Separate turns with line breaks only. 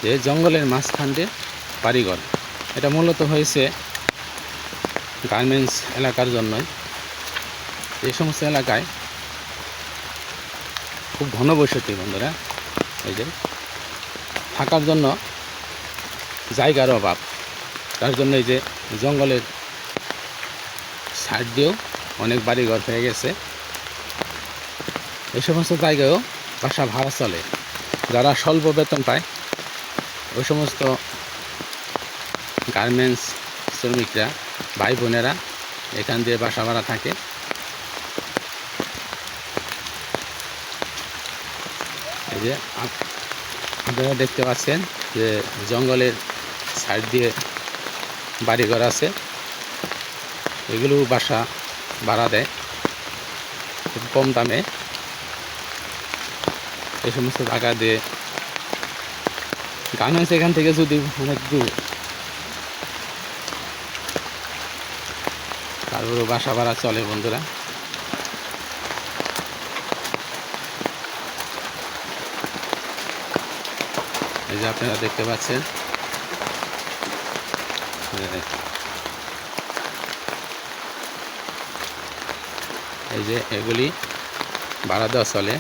যে জঙ্গলের মাঝখান দিয়ে বাড়িঘর। এটা মূলত হয়েছে গার্মেন্টস এলাকার জন্যই। এই সমস্ত এলাকায় খুব ঘনবসতি বন্ধুরা, এই যে থাকার জন্য জায়গার অভাব, তার জন্য এই যে জঙ্গলের সাইড দিয়েও অনেক বাড়িঘর হয়ে গেছে। এই সমস্ত জায়গায়ও বাসা ভাড়া চলে। যারা স্বল্প বেতন পায় ওই সমস্ত গার্মেন্টস শ্রমিকরা, ভাই বোনেরা এখান দিয়ে বাসা ভাড়া থাকে। এই যে আপনারা দেখতে পাচ্ছেন যে জঙ্গলের সাইড দিয়ে বাড়িঘর আছে, এগুলো বাসা ভাড়া দেয় খুব কম দামে। এই সমস্ত জায়গা দিয়ে গার্মেন্টস এখান থেকে যদি অনেক দূর, তারপরেও বাসা ভাড়া চলে বন্ধুরা। এই যে আপনারা দেখতে পাচ্ছেন এই যে এগুলি ভাড়া দেওয়া চলে।